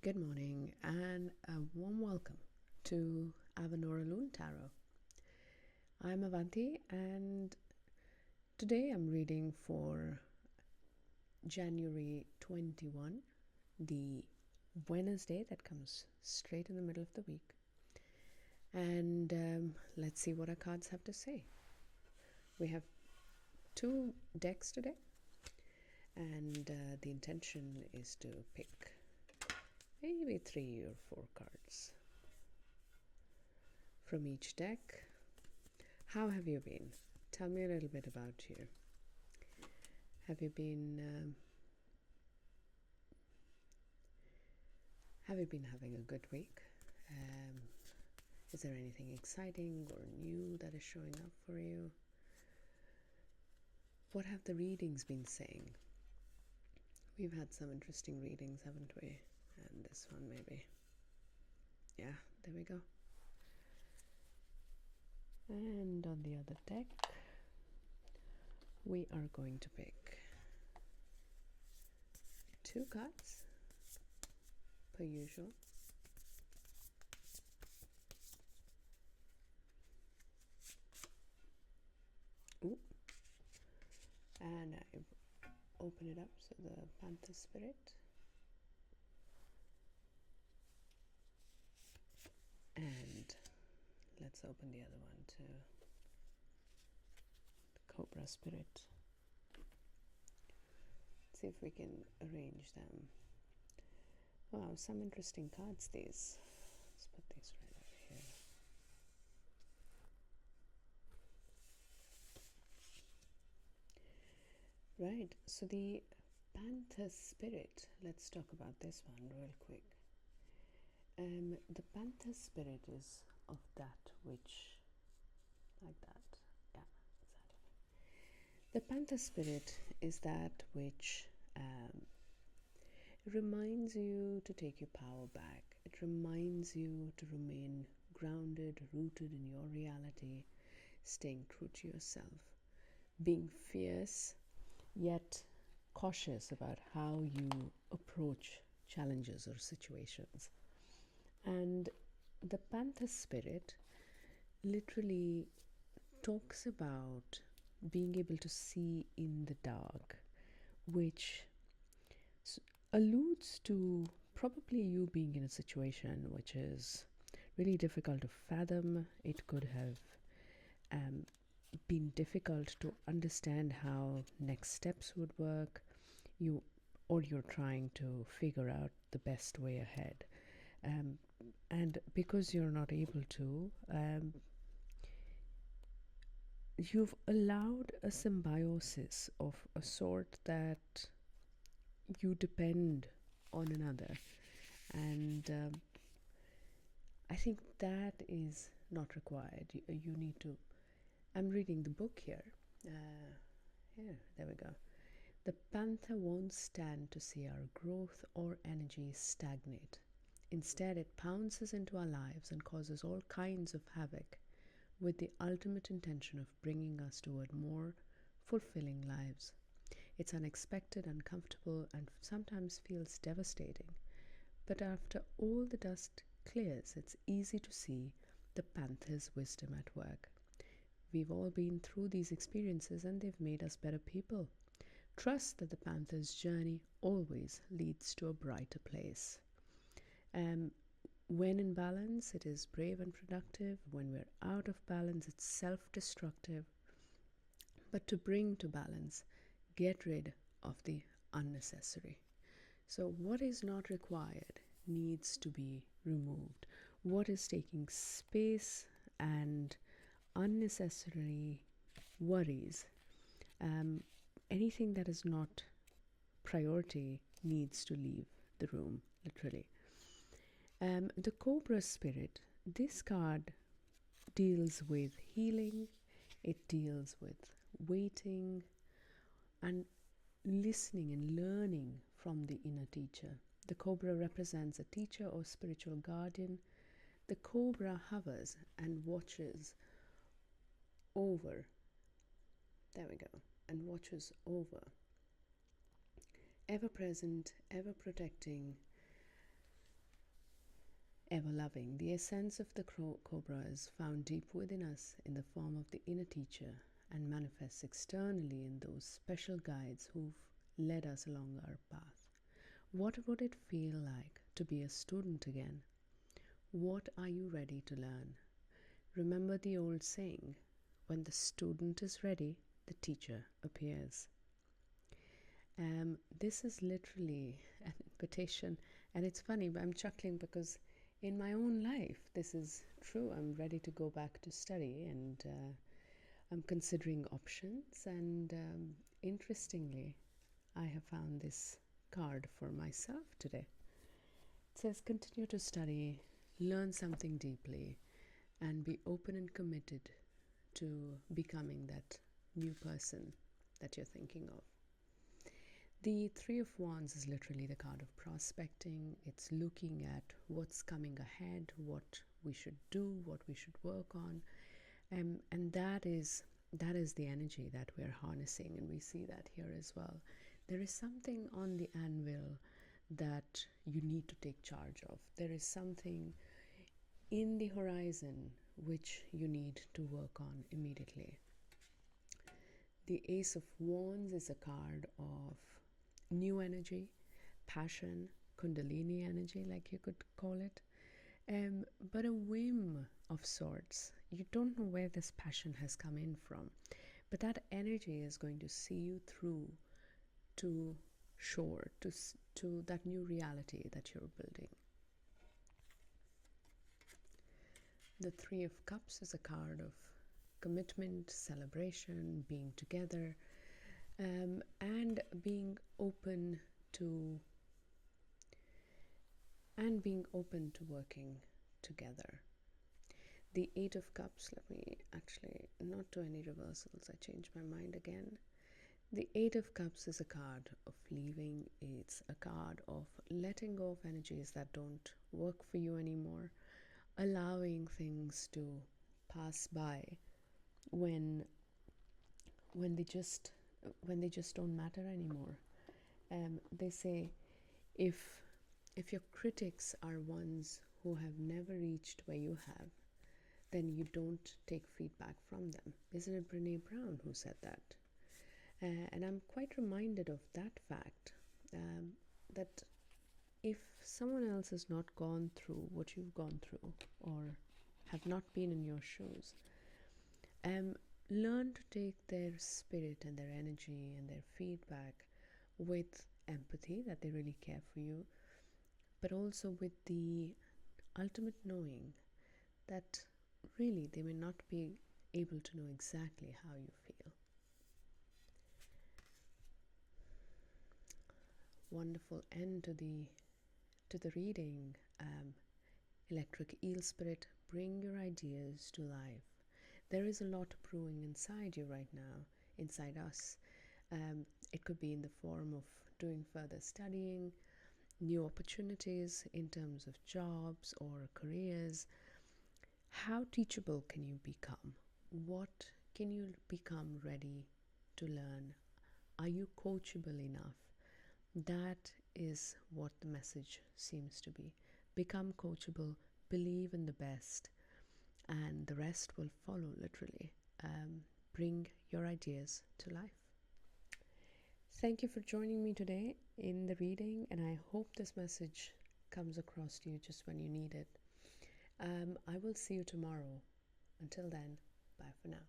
Good morning and a warm welcome to Avanora Lune Tarot. I'm Avanti and today I'm reading for January 21, the Wednesday that comes straight in the middle of the week. And let's see what our cards have to say. We have 2 decks today, and the intention is to pick maybe 3 or 4 cards from each deck. How have you been? Tell me a little bit about you. Have you been having a good week? Is there anything exciting or new that is showing up for you? What have the readings been saying? We've had some interesting readings, haven't we? And this one maybe. Yeah, there we go. And on the other deck, we are going to pick 2 cards, per usual. Ooh. And I open it up, so the Panther Spirit. And let's open the other one too. The Cobra Spirit. See if we can arrange them. Wow, some interesting cards these. Let's put these right over here. Right, so the Panther Spirit, let's talk about this one real quick. The Panther Spirit is of that which, like that, yeah, exactly. The Panther Spirit is that which reminds you to take your power back. It reminds you to remain grounded, rooted in your reality, staying true to yourself, being fierce yet cautious about how you approach challenges or situations. And the Panther Spirit literally talks about being able to see in the dark, which alludes to probably you being in a situation which is really difficult to fathom. It could have been difficult to understand how next steps would work. You're trying to figure out the best way ahead. And because you're not able to, you've allowed a symbiosis of a sort that you depend on another. And I think that is not required. You need to. I'm reading the book here. Here, there we go. The panther won't stand to see our growth or energy stagnate. Instead, it pounces into our lives and causes all kinds of havoc, with the ultimate intention of bringing us toward more fulfilling lives. It's unexpected, uncomfortable, and sometimes feels devastating. But after all the dust clears, it's easy to see the panther's wisdom at work. We've all been through these experiences and they've made us better people. Trust that the panther's journey always leads to a brighter place. When in balance, it is brave and productive. When we're out of balance, it's self-destructive. But to bring to balance, get rid of the unnecessary. So what is not required needs to be removed. What is taking space and unnecessary worries, anything that is not priority needs to leave the room, literally. The Cobra Spirit, this card deals with healing, it deals with waiting and listening and learning from the inner teacher. The Cobra represents a teacher or spiritual guardian. The Cobra hovers and watches over, there we go, and watches over, ever present, ever protecting, Ever loving, the essence of the cobra is found deep within us in the form of the inner teacher and manifests externally in those special guides who've led us along our path. What would it feel like to be a student again? What are you ready to learn? Remember the old saying, when the student is ready, the teacher appears. This is literally an invitation, and it's funny, but I'm chuckling because in my own life, this is true. I'm ready to go back to study, and I'm considering options. And interestingly, I have found this card for myself today. It says, continue to study, learn something deeply, and be open and committed to becoming that new person that you're thinking of. The Three of Wands is literally the card of prospecting. It's looking at what's coming ahead, what we should do, what we should work on, and that is the energy that we're harnessing, and we see that here as well. There is something on the anvil that you need to take charge of. There is something in the horizon which you need to work on immediately. The Ace of Wands is a card of new energy, passion, kundalini energy, like you could call it, but a whim of sorts. You don't know where this passion has come in from, but that energy is going to see you through to shore, to that new reality that you're building. The Three of Cups is a card of commitment, celebration, being together, and being open to working together. The Eight of Cups, let me actually not do any reversals, I changed my mind again. The Eight of Cups is a card of leaving. It's a card of letting go of energies that don't work for you anymore, allowing things to pass by when they just don't matter anymore. They say if your critics are ones who have never reached where you have, then you don't take feedback from them. Isn't it Brene Brown who said that? And I'm quite reminded of that fact, that if someone else has not gone through what you've gone through or have not been in your shoes, learn to take their spirit and their energy and their feedback with empathy, that they really care for you, but also with the ultimate knowing that really they may not be able to know exactly how you feel. Wonderful end to the reading. Electric Eel Spirit, bring your ideas to life. There is a lot brewing inside you right now, inside us. It could be in the form of doing further studying, new opportunities in terms of jobs or careers. How teachable can you become? What can you become ready to learn? Are you coachable enough? That is what the message seems to be. Become coachable, believe in the best, and the rest will follow, literally. Bring your ideas to life. Thank you for joining me today in the reading, and I hope this message comes across to you just when you need it. I will see you tomorrow. Until then, bye for now.